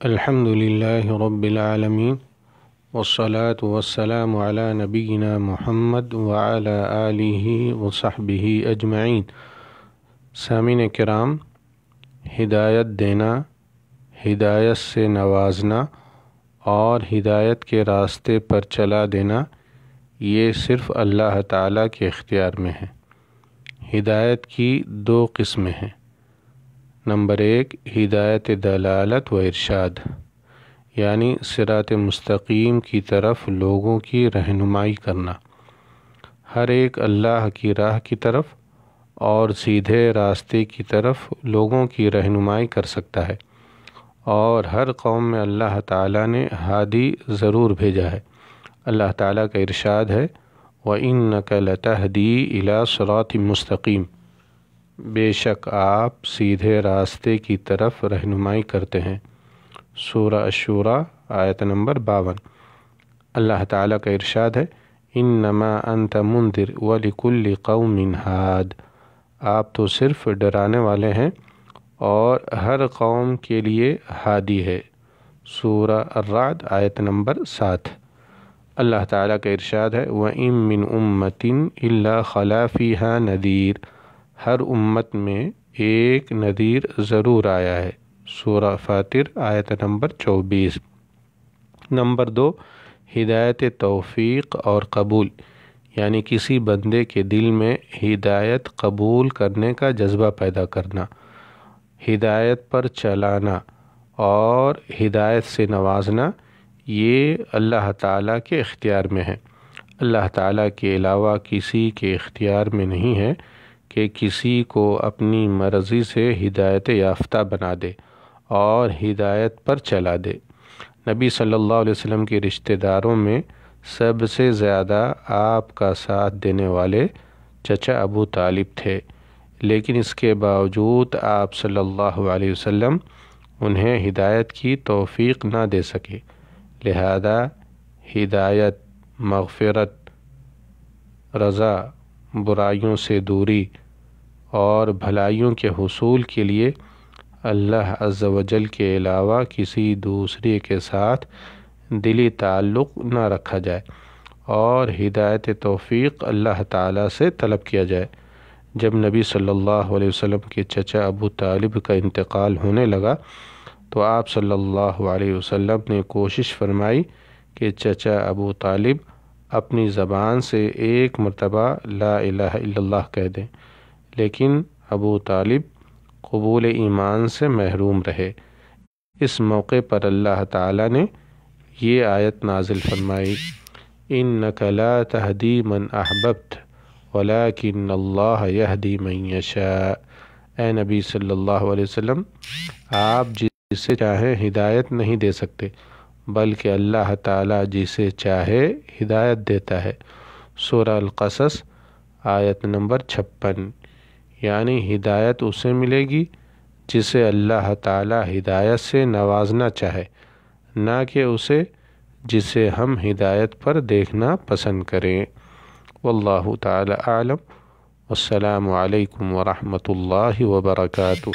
الحمد للہ رب العالمین والصلاة والسلام علی نبینا محمد وعلی آلہ وصحبہ اجمعین۔ سامعین کرام، ہدایت دینا، ہدایت سے نوازنا اور ہدایت کے راستے پر چلا دینا یہ صرف اللہ تعالیٰ کے اختیار میں ہے۔ ہدایت کی دو قسمیں ہیں۔ نمبر 1، ہدایت دلالت و ارشاد، یعنی صراط مستقیم کی طرف لوگوں کی رہنمائی کرنا۔ ہر ایک اللہ کی راہ کی طرف اور سیدھے راستے کی طرف لوگوں کی رہنمائی کر سکتا ہے، اور ہر قوم میں اللہ تعالیٰ نے ہادی ضرور بھیجا ہے۔ اللہ تعالیٰ کا ارشاد ہے وَإِنَّكَ لَتَهْدِي إِلَى صِرَاطٍ مُسْتَقِيمٍ، بے شک آپ سیدھے راستے کی طرف رہنمائی کرتے ہیں۔ سورہ الشورى آیت نمبر 52۔ اللہ تعالیٰ کا ارشاد ہے انما انت منذر ولکل قوم ہاد، آپ تو صرف ڈرانے والے ہیں اور ہر قوم کے لیے ہادی ہے۔ سورہ الرعد آیت نمبر 7۔ اللہ تعالیٰ کا ارشاد ہے وَإِن مِّنْ أُمَّةٍ إِلَّا خَلَا فِيهَا نَذِيرٌ، ہر امت میں ایک نذیر ضرور آیا ہے۔ سورہ فاطر آیت نمبر 24۔ نمبر 2، ہدایت توفیق اور قبول، یعنی کسی بندے کے دل میں ہدایت قبول کرنے کا جذبہ پیدا کرنا، ہدایت پر چلانا اور ہدایت سے نوازنا، یہ اللہ تعالیٰ کے اختیار میں ہے۔ اللہ تعالیٰ کے علاوہ کسی کے اختیار میں نہیں ہے کہ کسی کو اپنی مرضی سے ہدایت یافتہ بنا دے اور ہدایت پر چلا دے۔ نبی صلی اللہ علیہ وسلم کے رشتہ داروں میں سب سے زیادہ آپ کا ساتھ دینے والے چچا ابو طالب تھے، لیکن اس کے باوجود آپ صلی اللہ علیہ وسلم انہیں ہدایت کی توفیق نہ دے سکے، لہذا ہدایت، مغفرت، رضا، برائیوں سے دوری اور بھلائیوں کے حصول کے لیے اللہ عز و جل کے علاوہ کسی دوسرے کے ساتھ دلی تعلق نہ رکھا جائے، اور ہدایت توفیق اللہ تعالیٰ سے طلب کیا جائے۔ جب نبی صلی اللہ علیہ وسلم کے چچا ابو طالب کا انتقال ہونے لگا تو آپ صلی اللہ علیہ وسلم نے کوشش فرمائی کہ چچا ابو طالب اپنی زبان سے ایک مرتبہ لا الہ الا اللہ کہہ دیں، لیکن ابو طالب قبول ایمان سے محروم رہے۔ اس موقع پر اللہ تعالیٰ نے یہ آیت نازل فرمائی اِنَّكَ لَا تَهْدِي مَنْ أَحْبَبْتَ وَلَكِنَّ اللَّهَ يَهْدِي مَنْ يَشَاءُ، اے نبی صلی اللہ علیہ وسلم، آپ جسے چاہیں ہدایت نہیں دے سکتے، بلکہ اللہ تعالیٰ جسے چاہے ہدایت دیتا ہے۔ سورہ القصص آیت نمبر 56۔ یعنی ہدایت اسے ملے گی جسے اللہ تعالیٰ ہدایت سے نوازنا چاہے، نہ کہ اسے جسے ہم ہدایت پر دیکھنا پسند کریں۔ واللہ تعالی اعلم، والسلام علیکم ورحمۃ اللہ وبرکاتہ۔